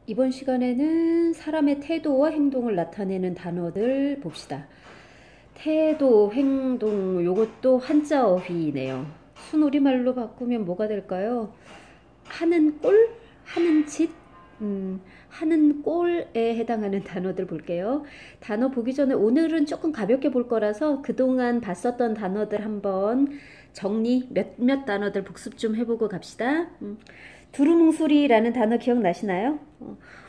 이번 시간에는 사람의 태도와 행동을 나타내는 단어들 봅시다. 태도, 행동, 요것도 한자 어휘네요. 순우리말로 바꾸면 뭐가 될까요? 하는 꼴? 하는 짓? 하는 꼴에 해당하는 단어들 볼게요. 단어 보기 전에 오늘은 조금 가볍게 볼 거라서 그동안 봤었던 단어들 한번 정리 몇몇 단어들 복습 좀 해보고 갑시다. 두루뭉술이라는 단어 기억나시나요?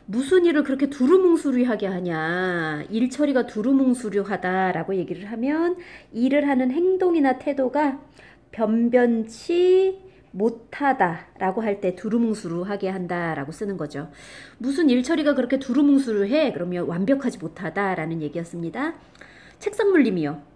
무슨 일을 그렇게 두루뭉술하게 하냐, 일 처리가 두루뭉술하다라고 얘기를 하면 일을 하는 행동이나 태도가 변변치 못하다라고 할 때 두루뭉술하게 한다라고 쓰는 거죠. 무슨 일 처리가 그렇게 두루뭉술해? 그러면 완벽하지 못하다라는 얘기였습니다. 책상 물림이요.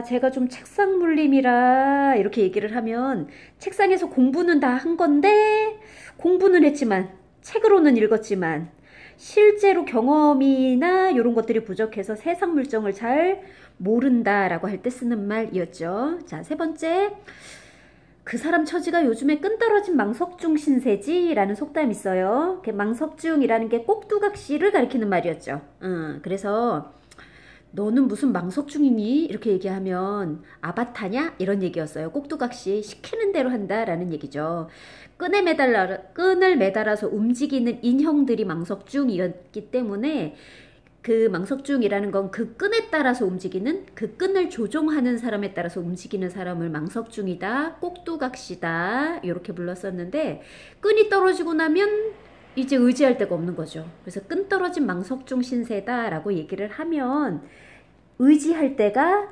제가 좀 책상 물림이라 이렇게 얘기를 하면 책상에서 공부는 다 한 건데 공부는 했지만 책으로는 읽었지만 실제로 경험이나 이런 것들이 부족해서 세상 물정을 잘 모른다라고 할 때 쓰는 말이었죠. 자, 세 번째. 그 사람 처지가 요즘에 끈떨어진 망석중 신세지라는 속담이 있어요. 망석중이라는 게 꼭두각시를 가리키는 말이었죠. 그래서 너는 무슨 망석중이니? 이렇게 얘기하면 아바타냐? 이런 얘기였어요. 꼭두각시 시키는 대로 한다라는 얘기죠. 끈을 매달아서 움직이는 인형들이 망석중이었기 때문에 그 망석중이라는 건 그 끈에 따라서 움직이는, 그 끈을 조종하는 사람에 따라서 움직이는 사람을 망석중이다, 꼭두각시다 이렇게 불렀었는데 끈이 떨어지고 나면 이제 의지할 데가 없는 거죠. 그래서 끈 떨어진 망석중 신세다라고 얘기를 하면 의지할 데가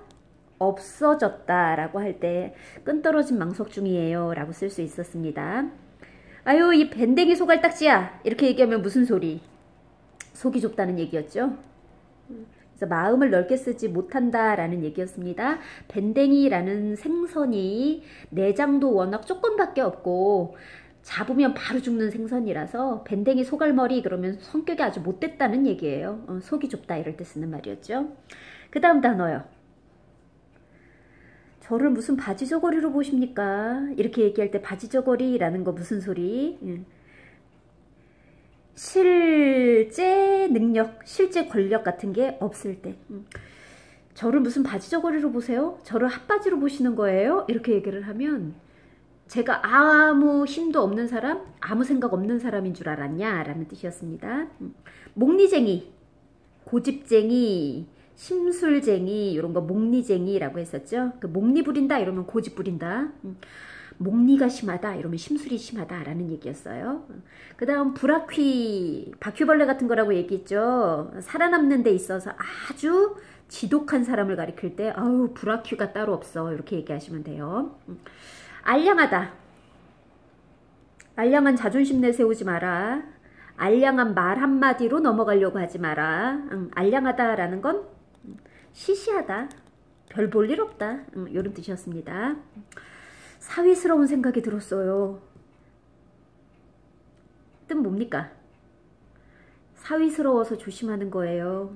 없어졌다라고 할 때 끈 떨어진 망석중이에요 라고 쓸 수 있었습니다. 아유, 이 밴댕이 소갈딱지야 이렇게 얘기하면 무슨 소리? 속이 좁다는 얘기였죠. 그래서 마음을 넓게 쓰지 못한다라는 얘기였습니다. 밴댕이라는 생선이 내장도 워낙 조금밖에 없고 잡으면 바로 죽는 생선이라서 밴댕이 소갈머리 그러면 성격이 아주 못됐다는 얘기예요. 속이 좁다 이럴 때 쓰는 말이었죠. 그 다음 단어요. 저를 무슨 바지저고리로 보십니까? 이렇게 얘기할 때 바지저고리라는 거 무슨 소리? 실제 능력, 실제 권력 같은 게 없을 때. 저를 무슨 바지저고리로 보세요? 저를 핫바지로 보시는 거예요? 이렇게 얘기를 하면 제가 아무 힘도 없는 사람, 아무 생각 없는 사람인 줄 알았냐? 라는 뜻이었습니다. 목리쟁이, 고집쟁이, 심술쟁이 이런 거 목리쟁이라고 했었죠. 그 목리 부린다 이러면 고집 부린다. 목리가 심하다 이러면 심술이 심하다 라는 얘기였어요. 그 다음 브라퀴, 바퀴벌레 같은 거라고 얘기했죠. 살아남는 데 있어서 아주 지독한 사람을 가리킬 때 아우 브라퀴가 따로 없어 이렇게 얘기하시면 돼요. 알량하다, 알량한 자존심 내세우지 마라, 알량한 말 한마디로 넘어가려고 하지 마라. 알량하다라는 건 시시하다, 별 볼 일 없다 이런 뜻이었습니다. 사위스러운 생각이 들었어요. 뜻 뭡니까? 사위스러워서 조심하는 거예요.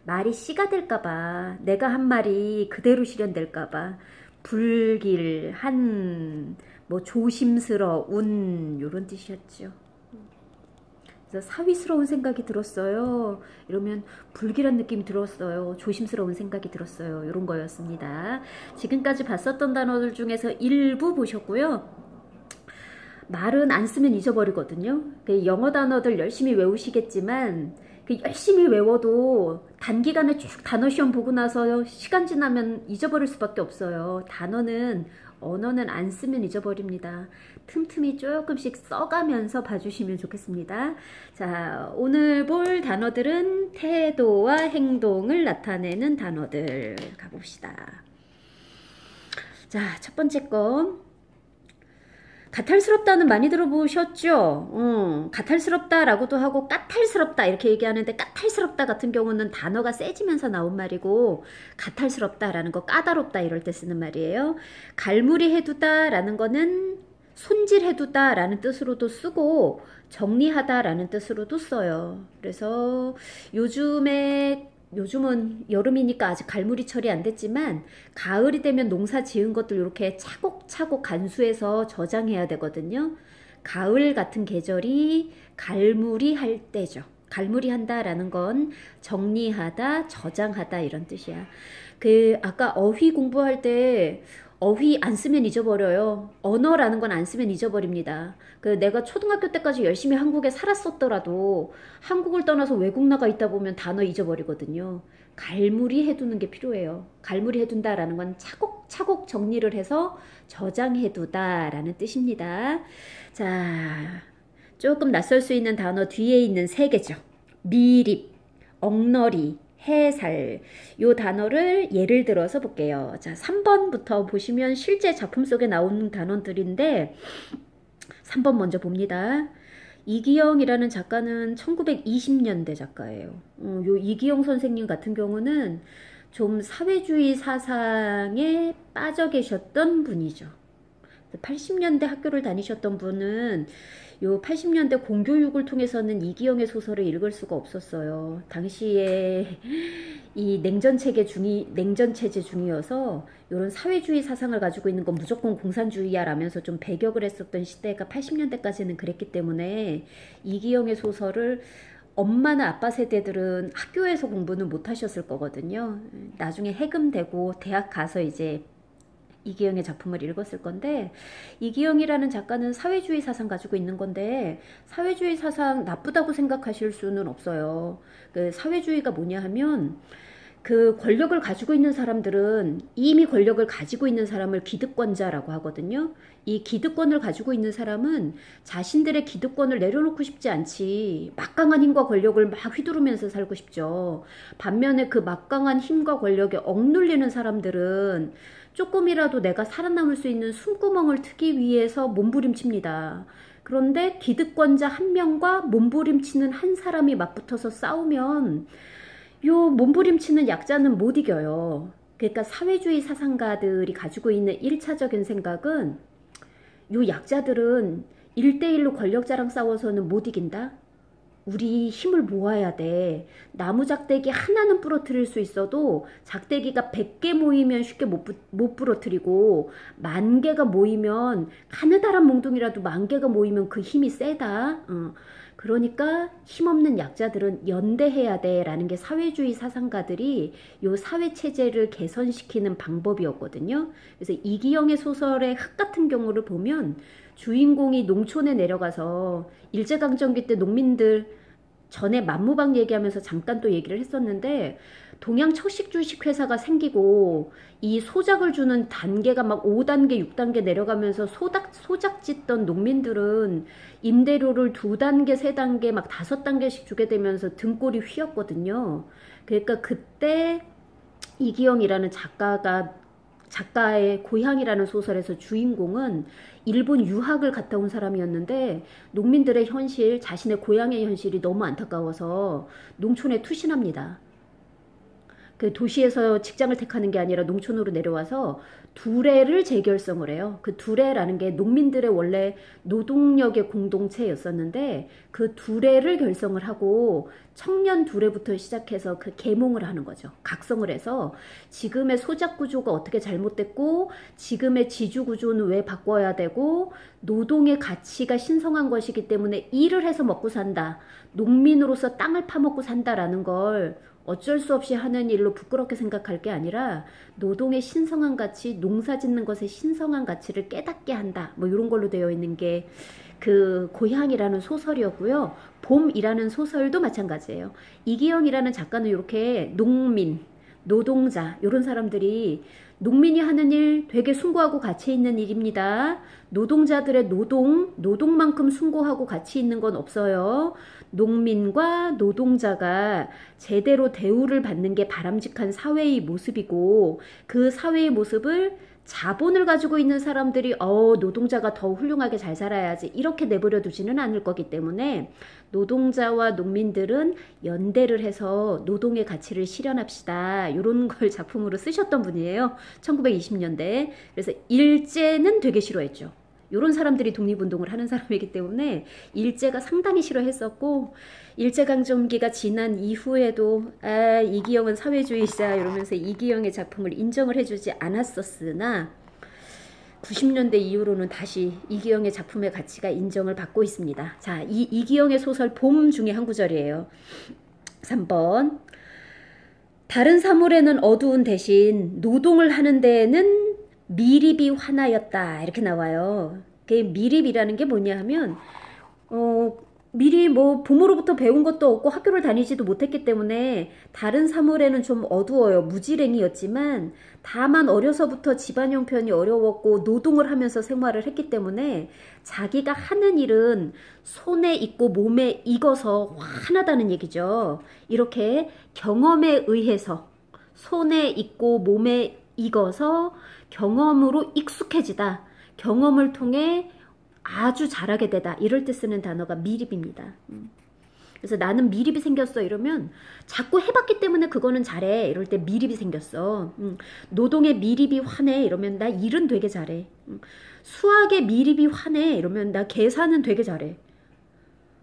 말이 씨가 될까봐, 내가 한 말이 그대로 실현될까봐 불길한, 뭐 조심스러운 이런 뜻이었죠. 그래서 사위스러운 생각이 들었어요. 이러면 불길한 느낌이 들었어요. 조심스러운 생각이 들었어요. 이런 거였습니다. 지금까지 봤었던 단어들 중에서 일부 보셨고요. 말은 안 쓰면 잊어버리거든요. 영어 단어들 열심히 외우시겠지만 열심히 외워도 단기간에 쭉 단어 시험 보고 나서 시간 지나면 잊어버릴 수밖에 없어요. 언어는 안 쓰면 잊어버립니다. 틈틈이 조금씩 써가면서 봐주시면 좋겠습니다. 자, 오늘 볼 단어들은 태도와 행동을 나타내는 단어들 가봅시다. 자, 첫 번째 거. 가탈스럽다는 많이 들어보셨죠? 가탈스럽다라고도 하고 까탈스럽다 이렇게 얘기하는데, 까탈스럽다 같은 경우는 단어가 세지면서 나온 말이고 가탈스럽다라는 거 까다롭다 이럴 때 쓰는 말이에요. 갈무리 해두다라는 거는 손질해두다라는 뜻으로도 쓰고 정리하다라는 뜻으로도 써요. 그래서 요즘은 여름이니까 아직 갈무리 처리 안 됐지만 가을이 되면 농사 지은 것들 이렇게 차곡차곡 간수해서 저장해야 되거든요. 가을 같은 계절이 갈무리 할 때죠. 갈무리 한다라는 건 정리하다, 저장하다 이런 뜻이야. 아까 어휘 공부할 때 어휘 안 쓰면 잊어버려요. 언어라는 건 안 쓰면 잊어버립니다. 내가 초등학교 때까지 열심히 한국에 살았었더라도 한국을 떠나서 외국 나가 있다 보면 단어 잊어버리거든요. 갈무리 해두는 게 필요해요. 갈무리 해둔다라는 건 차곡차곡 정리를 해서 저장해두다라는 뜻입니다. 자, 조금 낯설 수 있는 단어 뒤에 있는 세 개죠. 미립, 엉너리, 해살. 요 단어를 예를 들어서 볼게요. 자, 3번부터 보시면 실제 작품 속에 나오는 단어들인데 3번 먼저 봅니다. 이기영이라는 작가는 1920년대 작가예요. 요 이기영 선생님 같은 경우는 좀 사회주의 사상에 빠져 계셨던 분이죠. 80년대 학교를 다니셨던 분은 요 80년대 공교육을 통해서는 이기영의 소설을 읽을 수가 없었어요. 당시에 이 냉전 체제 중이어서 이런 사회주의 사상을 가지고 있는 건 무조건 공산주의야 라면서 좀 배격을 했었던 시대가 80년대까지는 그랬기 때문에 이기영의 소설을 엄마나 아빠 세대들은 학교에서 공부는 못 하셨을 거거든요. 나중에 해금되고 대학 가서 이제 이기영의 작품을 읽었을 건데, 이기영이라는 작가는 사회주의 사상 가지고 있는 건데 사회주의 사상 나쁘다고 생각하실 수는 없어요. 사회주의가 뭐냐 하면 권력을 가지고 있는 사람들은 이미 권력을 가지고 있는 사람을 기득권자라고 하거든요. 이 기득권을 가지고 있는 사람은 자신들의 기득권을 내려놓고 싶지 않지, 막강한 힘과 권력을 막 휘두르면서 살고 싶죠. 반면에 그 막강한 힘과 권력에 억눌리는 사람들은 조금이라도 내가 살아남을 수 있는 숨구멍을 트기 위해서 몸부림칩니다. 그런데 기득권자 한 명과 몸부림치는 한 사람이 맞붙어서 싸우면 요 몸부림치는 약자는 못 이겨요. 그러니까 사회주의 사상가들이 가지고 있는 1차적인 생각은 요 약자들은 1대1로 권력자랑 싸워서는 못 이긴다. 우리 힘을 모아야 돼. 나무 작대기 하나는 부러뜨릴 수 있어도 작대기가 100개 모이면 쉽게 못 부러뜨리고, 10,000개가 모이면, 가느다란 몽둥이라도 10,000개가 모이면 그 힘이 세다. 그러니까 힘없는 약자들은 연대해야 돼 라는 게 사회주의 사상가들이 요 사회체제를 개선시키는 방법이었거든요. 그래서 이기영의 소설의 흑 같은 경우를 보면 주인공이 농촌에 내려가서 일제강점기 때 농민들, 전에 만무방 얘기하면서 잠깐 또 얘기를 했었는데, 동양 척식 주식 회사가 생기고 이 소작을 주는 단계가 막 5단계 6단계 내려가면서 소작 짓던 농민들은 임대료를 2단계 3단계 막 5단계씩 주게 되면서 등골이 휘었거든요. 그러니까 그때 이기영이라는 작가의 고향이라는 소설에서 주인공은 일본 유학을 갔다 온 사람이었는데, 농민들의 현실, 자신의 고향의 현실이 너무 안타까워서 농촌에 투신합니다. 도시에서 직장을 택하는 게 아니라 농촌으로 내려와서 두레를 재결성을 해요. 두레라는 게 농민들의 원래 노동력의 공동체였었는데, 그 두레를 결성을 하고 청년 두레부터 시작해서 계몽을 하는 거죠. 각성을 해서 지금의 소작 구조가 어떻게 잘못됐고, 지금의 지주 구조는 왜 바꿔야 되고, 노동의 가치가 신성한 것이기 때문에 일을 해서 먹고 산다, 농민으로서 땅을 파먹고 산다라는 걸 어쩔 수 없이 하는 일로 부끄럽게 생각할 게 아니라 노동의 신성한 가치, 농사 짓는 것의 신성한 가치를 깨닫게 한다, 뭐 이런 걸로 되어 있는 게 고향이라는 소설이었고요. 봄이라는 소설도 마찬가지예요. 이기영이라는 작가는 이렇게 농민, 노동자, 이런 사람들이 농민이 하는 일 되게 숭고하고 가치 있는 일입니다. 노동자들의 노동만큼 숭고하고 가치 있는 건 없어요. 농민과 노동자가 제대로 대우를 받는 게 바람직한 사회의 모습이고, 그 사회의 모습을 자본을 가지고 있는 사람들이 노동자가 더 훌륭하게 잘 살아야지 이렇게 내버려 두지는 않을 거기 때문에 노동자와 농민들은 연대를 해서 노동의 가치를 실현합시다, 이런 걸 작품으로 쓰셨던 분이에요. 1920년대. 그래서 일제는 되게 싫어했죠. 이런 사람들이 독립운동을 하는 사람이기 때문에 일제가 상당히 싫어했었고, 일제강점기가 지난 이후에도 이기영은 사회주의자 이러면서 이기영의 작품을 인정을 해주지 않았었으나, 90년대 이후로는 다시 이기영의 작품의 가치가 인정을 받고 있습니다. 자, 이 이기영의 소설 봄 중에 한 구절이에요. 3번. 다른 사물에는 어두운 대신 노동을 하는 데에는 미립이 환하였다. 이렇게 나와요. 그 미립이라는 게 뭐냐 하면 미리 뭐 부모로부터 배운 것도 없고 학교를 다니지도 못했기 때문에 다른 사물에는 좀 어두워요. 무지랭이였지만 다만 어려서부터 집안 형편이 어려웠고 노동을 하면서 생활을 했기 때문에 자기가 하는 일은 손에 익고 몸에 익어서 환하다는 얘기죠. 이렇게 경험에 의해서 손에 익고 몸에 익어서 경험으로 익숙해지다. 경험을 통해 아주 잘하게 되다. 이럴 때 쓰는 단어가 미립입니다. 그래서 나는 미립이 생겼어 이러면 자꾸 해봤기 때문에 그거는 잘해. 이럴 때 미립이 생겼어. 노동에 미립이 환해 이러면 나 일은 되게 잘해. 수학에 미립이 환해 이러면 나 계산은 되게 잘해.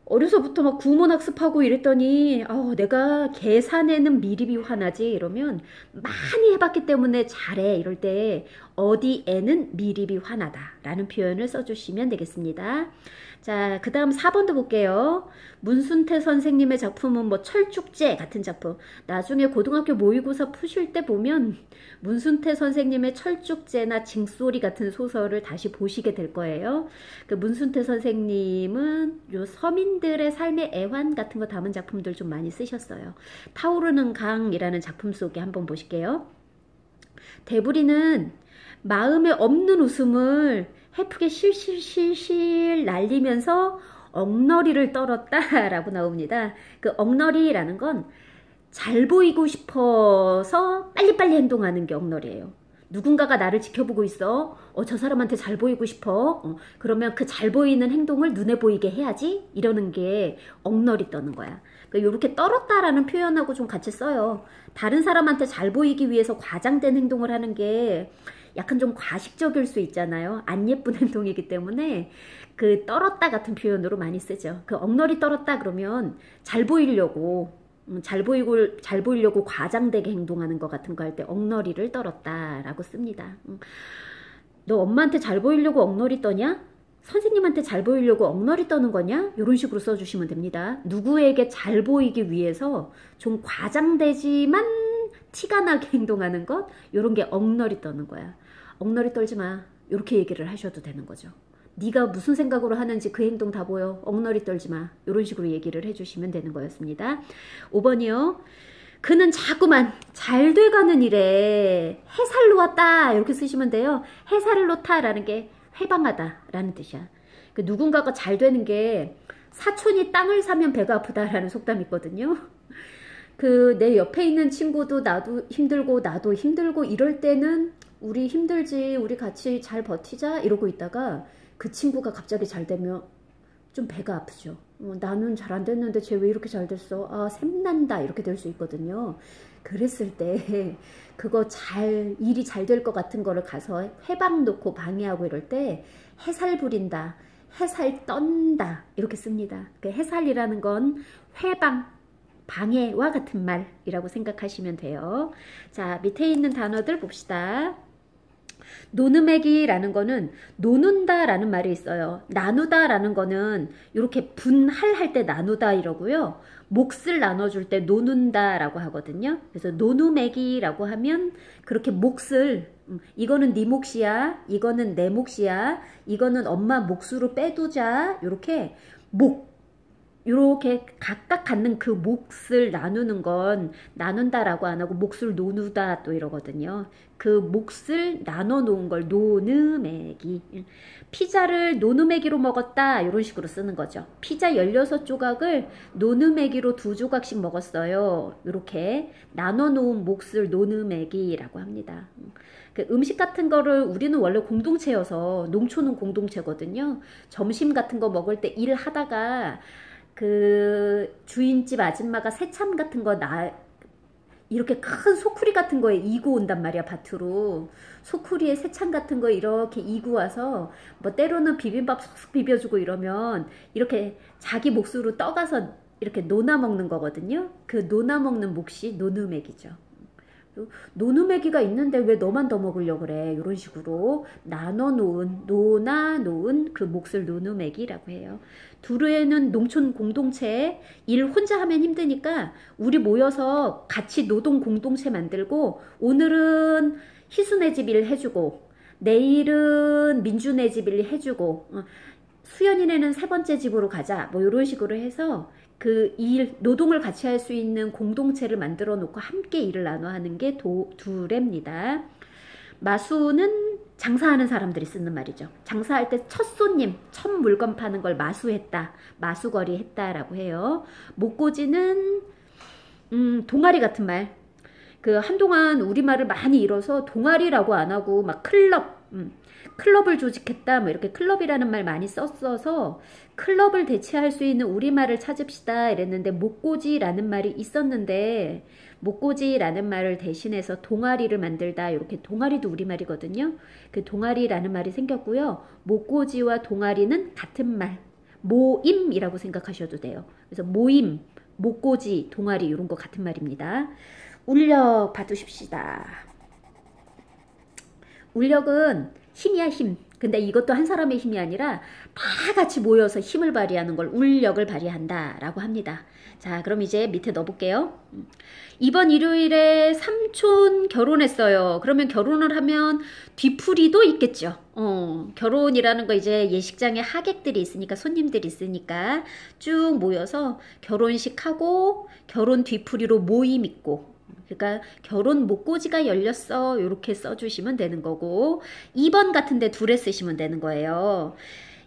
어려서부터 막 구문학습하고 이랬더니 내가 계산에는 미립이 환하지 이러면 많이 해봤기 때문에 잘해. 이럴 때 어디에는 미립이 환하다 라는 표현을 써주시면 되겠습니다. 자, 그 다음 4번도 볼게요. 문순태 선생님의 작품은 뭐 철쭉제 같은 작품. 나중에 고등학교 모의고사 푸실 때 보면 문순태 선생님의 철쭉제나 징소리 같은 소설을 다시 보시게 될 거예요. 그 문순태 선생님은 요 서민들의 삶의 애환 같은 거 담은 작품들 좀 많이 쓰셨어요. 타오르는 강이라는 작품 속에 한번 보실게요. 대부리는 마음에 없는 웃음을 해프게 실실실실 날리면서 엉너리를 떨었다 라고 나옵니다. 그 엉너리라는 건 잘 보이고 싶어서 빨리빨리 행동하는 게 엉너리예요. 누군가가 나를 지켜보고 있어. 저 사람한테 잘 보이고 싶어. 그러면 그 잘 보이는 행동을 눈에 보이게 해야지. 이러는 게 엉너리 떠는 거야. 그러니까 이렇게 떨었다라는 표현하고 좀 같이 써요. 다른 사람한테 잘 보이기 위해서 과장된 행동을 하는 게 약간 좀 과식적일 수 있잖아요. 안 예쁜 행동이기 때문에 그 떨었다 같은 표현으로 많이 쓰죠. 그 엉너리 떨었다 그러면 잘 보이려고 잘 보이려고 과장되게 행동하는 것 같은 거 할 때 엉너리를 떨었다라고 씁니다. 너 엄마한테 잘 보이려고 엉너리 떠냐? 선생님한테 잘 보이려고 엉너리 떠는 거냐? 이런 식으로 써주시면 됩니다. 누구에게 잘 보이기 위해서 좀 과장되지만 티가 나게 행동하는 것, 이런 게 엉너리 떠는 거야. 엉너리 떨지 마. 이렇게 얘기를 하셔도 되는 거죠. 네가 무슨 생각으로 하는지 그 행동 다 보여. 엉너리 떨지 마. 이런 식으로 얘기를 해주시면 되는 거였습니다. 5번이요. 그는 자꾸만 잘 돼가는 일에 해살 놓았다. 이렇게 쓰시면 돼요. 해살을 놓다라는 게 회방하다라는 뜻이야. 그 누군가가 잘 되는 게 사촌이 땅을 사면 배가 아프다라는 속담이 있거든요. 그 내 옆에 있는 친구도 나도 힘들고 이럴 때는 우리 힘들지, 우리 같이 잘 버티자 이러고 있다가 그 친구가 갑자기 잘 되면 좀 배가 아프죠. 나는 잘 안 됐는데 쟤 왜 이렇게 잘 됐어? 샘난다 이렇게 될 수 있거든요. 그랬을 때 그거 일이 잘 될 것 같은 거를 가서 해방 놓고 방해하고 이럴 때 해살 부린다, 해살 떤다 이렇게 씁니다. 그 해살이라는 건 회방, 방해와 같은 말이라고 생각하시면 돼요. 자, 밑에 있는 단어들 봅시다. 노느매기라는 거는 노는다 라는 말이 있어요. 나누다 라는 거는 이렇게 분할할 때 나누다 이러고요. 몫을 나눠줄 때 노는다 라고 하거든요. 그래서 노누매기라고 하면 그렇게 몫을 이거는 네 몫이야, 이거는 내 몫이야, 이거는 엄마 몫으로 빼두자 이렇게 이렇게 각각 갖는 그 몫을 나누는 건 나눈다라고 안 하고 몫을 노누다 또 이러거든요. 그 몫을 나눠 놓은 걸 노느매기. 피자를 노느매기로 먹었다 이런 식으로 쓰는 거죠. 피자 16조각을 노느매기로 2조각씩 먹었어요. 이렇게 나눠 놓은 몫을 노느매기라고 합니다. 그 음식 같은 거를 우리는 원래 공동체여서 농촌은 공동체거든요. 점심 같은 거 먹을 때 일하다가 그 주인집 아줌마가 새참 같은 거 이렇게 큰 소쿠리 같은 거에 이고 온단 말이야. 밭으로 소쿠리에 새참 같은 거 이렇게 이고 와서 뭐 때로는 비빔밥 쏙쏙 비벼주고 이러면 이렇게 자기 몫으로 떠가서 이렇게 노나 먹는 거거든요. 그 노나 먹는 몫이 노느맥이죠. 노누매기가 있는데 왜 너만 더 먹으려고 그래? 이런 식으로 나눠놓은, 놓아놓은 그 몫을 노누매기라고 해요. 둘에는 농촌 공동체, 일 혼자 하면 힘드니까 우리 모여서 같이 노동 공동체 만들고, 오늘은 희순의 집 일 해주고 내일은 민준의 집 일 해주고 수연이네는 세 번째 집으로 가자, 뭐 이런 식으로 해서 그 일, 노동을 같이 할 수 있는 공동체를 만들어 놓고 함께 일을 나눠 하는 게 두레입니다. 마수는 장사하는 사람들이 쓰는 말이죠. 장사할 때 첫 손님, 첫 물건 파는 걸 마수했다, 마수거리 했다라고 해요. 목고지는 동아리 같은 말. 그 한동안 우리말을 많이 잃어서 동아리라고 안 하고 막 클럽을 조직했다, 뭐 이렇게 클럽이라는 말 많이 썼어서 클럽을 대체할 수 있는 우리말을 찾읍시다 이랬는데, 목고지라는 말이 있었는데 목고지라는 말을 대신해서 동아리를 만들다, 이렇게 동아리도 우리말이거든요. 그 동아리라는 말이 생겼고요. 목고지와 동아리는 같은 말, 모임이라고 생각하셔도 돼요. 그래서 모임, 목고지, 동아리 이런 거 같은 말입니다. 울력 봐두십시다. 울력은 힘이야, 힘. 근데 이것도 한 사람의 힘이 아니라 다 같이 모여서 힘을 발휘하는 걸 울력을 발휘한다 라고 합니다. 자, 그럼 이제 밑에 넣어볼게요. 이번 일요일에 삼촌 결혼했어요. 그러면 결혼을 하면 뒤풀이도 있겠죠. 결혼이라는 거 이제 예식장에 하객들이 있으니까, 손님들이 있으니까 쭉 모여서 결혼식 하고 결혼 뒤풀이로 모임 있고, 그러니까 결혼 목고지가 열렸어, 이렇게 써주시면 되는 거고, 2번 같은데 둘에 쓰시면 되는 거예요.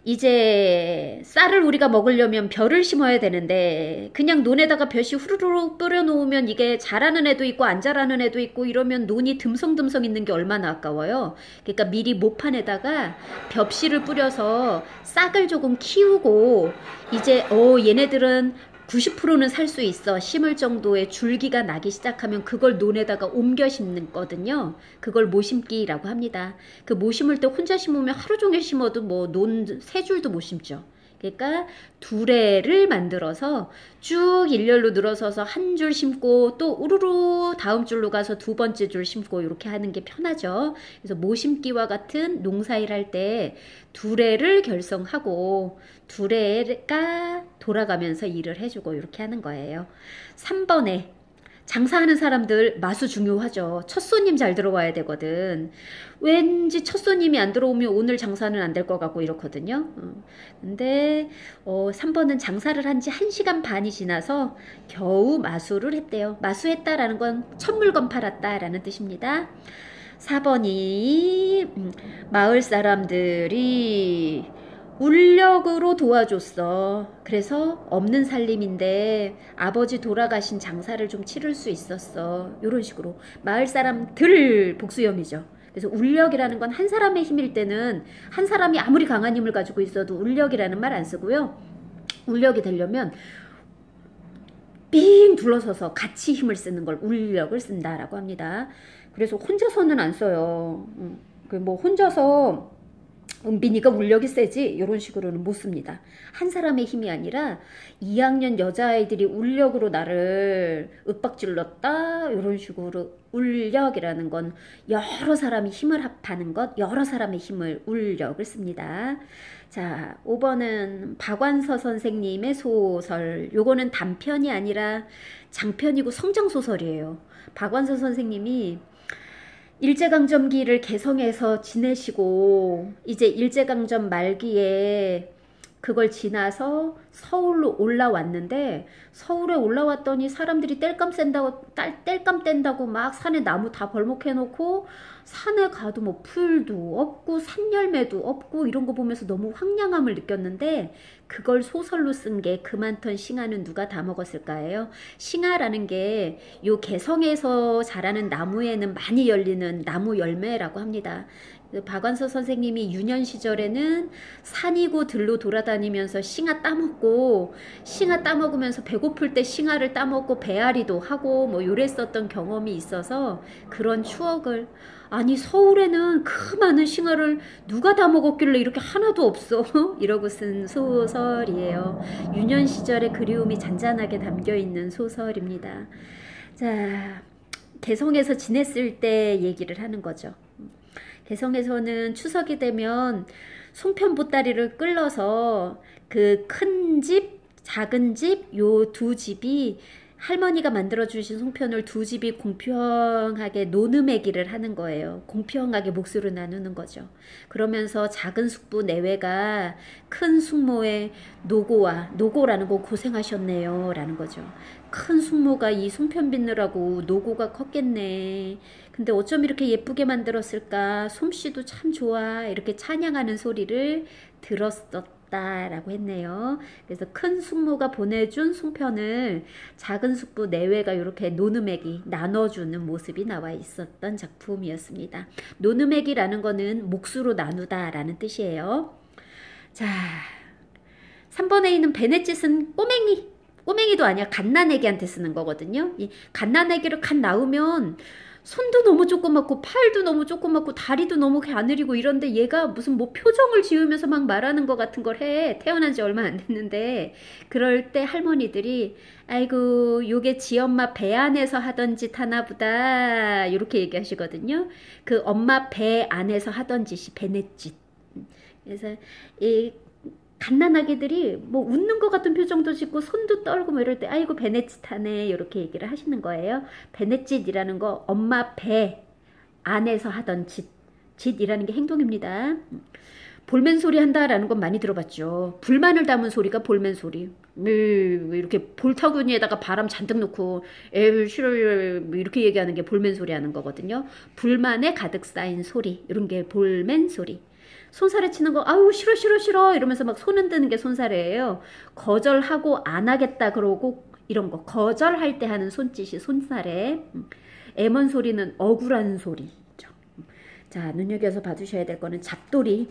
이제 쌀을 우리가 먹으려면 벼를 심어야 되는데 그냥 논에다가 벼씨 후루룩 뿌려놓으면 이게 자라는 애도 있고 안 자라는 애도 있고 이러면 논이 듬성듬성 있는 게 얼마나 아까워요. 그러니까 미리 모판에다가 벽씨를 뿌려서 싹을 조금 키우고, 이제 얘네들은 90%는 살 수 있어, 심을 정도의 줄기가 나기 시작하면 그걸 논에다가 옮겨 심거든요. 그걸 모심기라고 합니다. 그 모심을 때 혼자 심으면 하루 종일 심어도 뭐 논 세 줄도 못 심죠. 그러니까 두레를 만들어서 쭉 일렬로 늘어서서 한 줄 심고 또 우르르 다음 줄로 가서 두 번째 줄 심고 이렇게 하는 게 편하죠. 그래서 모심기와 같은 농사일 할 때 두레를 결성하고 두레가 돌아가면서 일을 해주고 이렇게 하는 거예요. 3번에 장사하는 사람들 마수 중요하죠. 첫 손님 잘 들어와야 되거든. 왠지 첫 손님이 안 들어오면 오늘 장사는 안 될 것 같고 이렇거든요. 근데 3번은 장사를 한 지 1시간 반이 지나서 겨우 마수를 했대요. 마수했다라는 건 첫 물건 팔았다라는 뜻입니다. 4번이 마을 사람들이 울력으로 도와줬어. 그래서 없는 살림인데 아버지 돌아가신 장사를 좀 치를 수 있었어. 이런 식으로 마을 사람들 복수형이죠. 그래서 울력이라는 건 한 사람의 힘일 때는, 한 사람이 아무리 강한 힘을 가지고 있어도 울력이라는 말 안 쓰고요. 울력이 되려면 삥 둘러서서 같이 힘을 쓰는 걸 울력을 쓴다라고 합니다. 그래서 혼자서는 안 써요. 뭐 혼자서 은빈이가 울력이 세지 이런 식으로는 못 씁니다. 한 사람의 힘이 아니라 2학년 여자아이들이 울력으로 나를 윽박질렀다, 이런 식으로 울력이라는 건 여러 사람이 힘을 합하는 것, 여러 사람의 힘을 울력을 씁니다. 자, 5번은 박완서 선생님의 소설. 요거는 단편이 아니라 장편이고 성장소설이에요. 박완서 선생님이 일제강점기를 개성에서 지내시고 이제 일제강점 말기에 그걸 지나서 서울로 올라왔는데, 서울에 올라왔더니 사람들이 땔감 뗀다고 막 산에 나무 다 벌목해놓고, 산에 가도 뭐 풀도 없고 산열매도 없고 이런 거 보면서 너무 황량함을 느꼈는데, 그걸 소설로 쓴 게 그만턴 싱아는 누가 다 먹었을까요? 싱아라는 게 요 개성에서 자라는 나무에는 많이 열리는 나무 열매라고 합니다. 박완서 선생님이 유년 시절에는 산이고 들로 돌아다니면서 싱아 따먹고, 싱아 따먹으면서 배고플 때 싱아를 따먹고 배앓이도 하고 뭐 요랬었던 경험이 있어서 그런 추억을, 아니 서울에는 그 많은 싱아를 누가 다 먹었길래 이렇게 하나도 없어 이러고 쓴 소설이에요. 유년 시절의 그리움이 잔잔하게 담겨있는 소설입니다. 자, 개성에서 지냈을 때 얘기를 하는 거죠. 개성에서는 추석이 되면 송편 보따리를 끌러서 그 큰 집, 작은 집, 요 두 집이 할머니가 만들어주신 송편을 두 집이 공평하게 노느매기를 하는 거예요. 공평하게 몫으로 나누는 거죠. 그러면서 작은 숙부 내외가 큰 숙모의 노고라는 거 고생하셨네요 라는 거죠. 큰 숙모가 이 송편 빚느라고 노고가 컸겠네. 근데 어쩜 이렇게 예쁘게 만들었을까? 솜씨도 참 좋아. 이렇게 찬양하는 소리를 들었었다라고 했네요. 그래서 큰 숙모가 보내준 송편을 작은 숙부 내외가 이렇게 노느매기 나눠주는 모습이 나와 있었던 작품이었습니다. 노느매기라는 거는 몫으로 나누다라는 뜻이에요. 자, 3번에 있는 베네짓은 꼬맹이도 아니야. 갓난애기한테 쓰는 거거든요. 이 갓난애기를 갓 낳으면 손도 너무 조그맣고 팔도 너무 조그맣고 다리도 너무 가느리고 이런데 얘가 무슨 뭐 표정을 지으면서 막 말하는 것 같은 걸 해. 태어난 지 얼마 안 됐는데 그럴 때 할머니들이 아이고 요게 지 엄마 배 안에서 하던 짓 하나 보다 이렇게 얘기하시거든요. 그 엄마 배 안에서 하던 짓이 베네짓. 그래서 이 갓난아기들이 뭐 웃는 것 같은 표정도 짓고 손도 떨고 뭐 이럴 때 아이고 베네짓하네 이렇게 얘기를 하시는 거예요. 베네짓이라는 거 엄마 배 안에서 하던 짓이라는 게 행동입니다. 볼멘 소리 한다라는 건 많이 들어봤죠. 불만을 담은 소리가 볼멘 소리. 이렇게 볼타구니에다가 바람 잔뜩 넣고 에이 싫어요 이렇게 얘기하는 게 볼멘 소리 하는 거거든요. 불만에 가득 쌓인 소리 이런 게 볼멘 소리. 손살에 치는 거 아우 싫어 이러면서 막 손 흔드는 게 손살이에요. 거절하고 안 하겠다 그러고 이런 거 거절할 때 하는 손짓이 손살에. 애먼 소리는 억울한 소리죠. 자, 눈여겨서 봐주셔야 될 거는 잡돌이.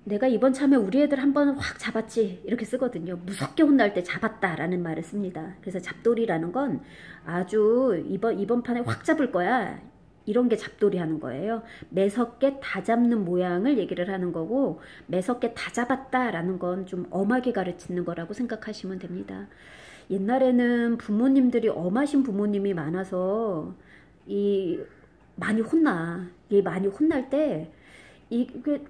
내가 이번 참에 우리 애들 한번 확 잡았지 이렇게 쓰거든요. 무섭게 혼날 때 잡았다라는 말을 씁니다. 그래서 잡돌이라는 건 아주 이번 판에 확 잡을 거야 이런 게 잡돌이 하는 거예요. 매섭게 다 잡는 모양을 얘기를 하는 거고 매섭게 다 잡았다라는 건 좀 엄하게 가르치는 거라고 생각하시면 됩니다. 옛날에는 부모님들이 엄하신 부모님이 많아서 많이 혼나. 많이 혼날 때 이게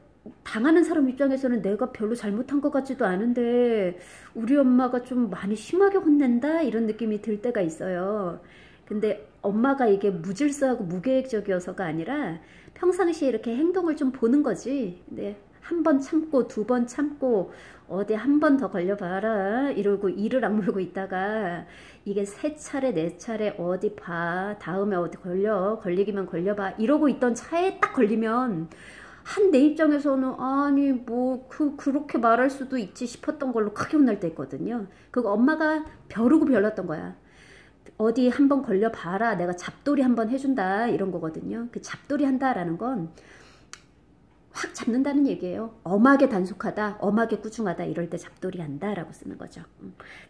당하는 사람 입장에서는 내가 별로 잘못한 것 같지도 않은데 우리 엄마가 좀 많이 심하게 혼낸다 이런 느낌이 들 때가 있어요. 근데 엄마가 이게 무질서하고 무계획적이어서가 아니라 평상시에 이렇게 행동을 좀 보는 거지. 근데 한 번 참고 두 번 참고 어디 한 번 더 걸려봐라 이러고 이를 악물고 있다가 이게 세 차례 네 차례 어디 봐 다음에 어디 걸리기만 걸려봐 이러고 있던 차에 딱 걸리면 한 내 입장에서는 아니 뭐 그렇게 말할 수도 있지 싶었던 걸로 크게 혼날 때 있거든요. 그거 엄마가 벼르고 별렀던 거야. 어디 한번 걸려봐라 내가 잡돌이 한번 해준다 이런 거거든요. 그 잡돌이 한다라는 건 확 잡는다는 얘기예요. 엄하게 단속하다 엄하게 꾸중하다 이럴 때 잡돌이 한다라고 쓰는 거죠.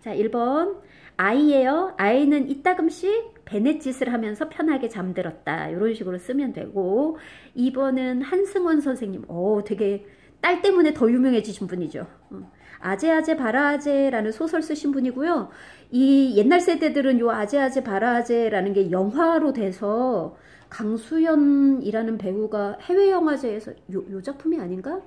자 1번 아이예요. 아이는 이따금씩 베넷짓을 하면서 편하게 잠들었다 이런 식으로 쓰면 되고 2번은 한승원 선생님 되게 딸 때문에 더 유명해지신 분이죠. 아재아재 바라아재라는 소설 쓰신 분이고요. 이 옛날 세대들은 요 아재아재 바라아재라는 게 영화로 돼서 강수연이라는 배우가 해외영화제에서 요 작품이 아닌가?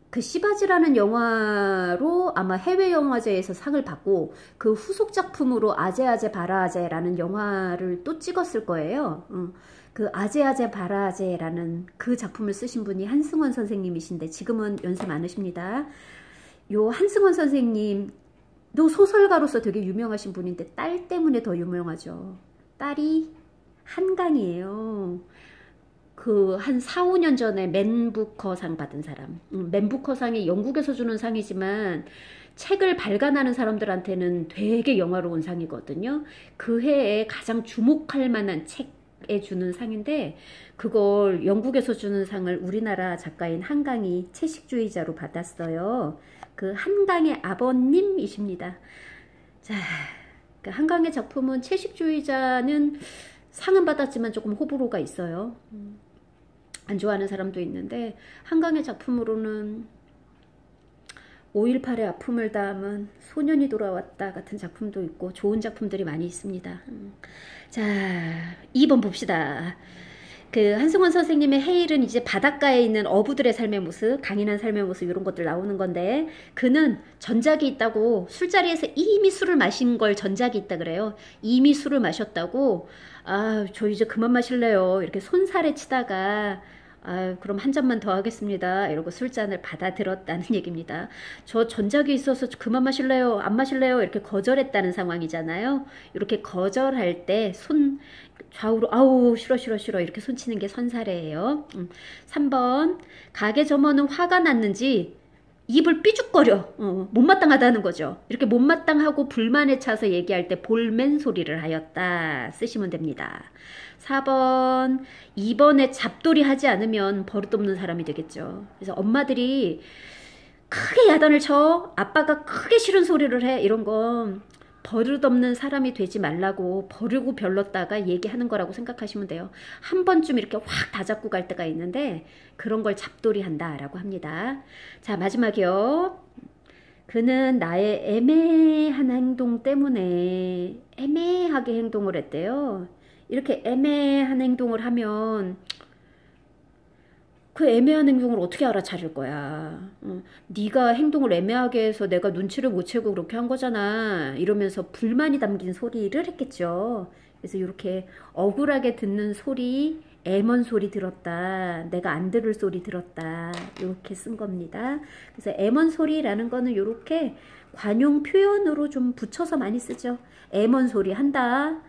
그 시바지라는 영화로 아마 해외영화제에서 상을 받고 그 후속 작품으로 아재아재 바라아재라는 영화를 또 찍었을 거예요. 그 아재아재 바라아재라는 그 작품을 쓰신 분이 한승원 선생님이신데 지금은 연세 많으십니다. 요 한승원 선생님도 소설가로서 되게 유명하신 분인데 딸 때문에 더 유명하죠. 딸이 한강이에요. 그 한 4, 5년 전에 맨부커상 받은 사람. 맨부커상이 영국에서 주는 상이지만 책을 발간하는 사람들한테는 되게 영화로운 상이거든요. 그 해에 가장 주목할 만한 책에 주는 상인데 그걸 영국에서 주는 상을 우리나라 작가인 한강이 채식주의자로 받았어요. 그 한강의 아버님이십니다. 자, 그 한강의 작품은 채식주의자는 상은 받았지만 조금 호불호가 있어요. 안 좋아하는 사람도 있는데 한강의 작품으로는 5.18의 아픔을 담은 소년이 돌아왔다 같은 작품도 있고 좋은 작품들이 많이 있습니다. 자, 2번 봅시다. 그 한승원 선생님의 헤일은 이제 바닷가에 있는 어부들의 삶의 모습, 강인한 삶의 모습 이런 것들 나오는 건데, 그는 전작이 있다고, 술자리에서 이미 술을 마신 걸 전작이 있다 그래요. 이미 술을 마셨다고, 아, 저 이제 그만 마실래요. 이렇게 손살에 치다가, 아, 그럼 한 잔만 더 하겠습니다. 이러고 술잔을 받아들었다는 얘기입니다. 저 전작이 있어서 그만 마실래요? 안 마실래요? 이렇게 거절했다는 상황이잖아요. 이렇게 거절할 때 손 좌우로 아우 싫어 싫어 싫어 이렇게 손치는 게 선사래예요. 3번 가게 점원은 화가 났는지 입을 삐죽거려 못마땅하다는 거죠. 이렇게 못마땅하고 불만에 차서 얘기할 때 볼멘 소리를 하였다 쓰시면 됩니다. 4번 2번에 잡돌이 하지 않으면 버릇없는 사람이 되겠죠. 그래서 엄마들이 크게 야단을 쳐 아빠가 크게 싫은 소리를 해 이런 건 버릇없는 사람이 되지 말라고 버르고 별렀다가 얘기하는 거라고 생각하시면 돼요. 한 번쯤 이렇게 확 다잡고 갈 때가 있는데 그런 걸 잡돌이 한다라고 합니다. 자, 마지막이요. 그는 나의 애매한 행동 때문에 애매하게 행동을 했대요. 이렇게 애매한 행동을 하면 그 애매한 행동을 어떻게 알아차릴 거야. 네가 행동을 애매하게 해서 내가 눈치를 못 채고 그렇게 한 거잖아. 이러면서 불만이 담긴 소리를 했겠죠. 그래서 이렇게 억울하게 듣는 소리, 애먼 소리 들었다. 내가 안 들을 소리 들었다. 이렇게 쓴 겁니다. 그래서 애먼 소리라는 거는 이렇게 관용 표현으로 좀 붙여서 많이 쓰죠. 애먼 소리 한다.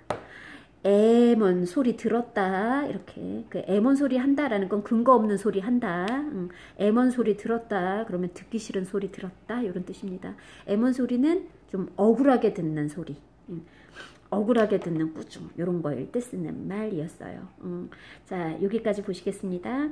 애먼 소리 들었다. 이렇게 그 애먼 소리 한다라는 건 근거 없는 소리 한다. 애먼 소리 들었다. 그러면 듣기 싫은 소리 들었다. 이런 뜻입니다. 애먼 소리는 좀 억울하게 듣는 소리. 억울하게 듣는 꾸중 이런 거일 때 쓰는 말이었어요. 자, 여기까지 보시겠습니다.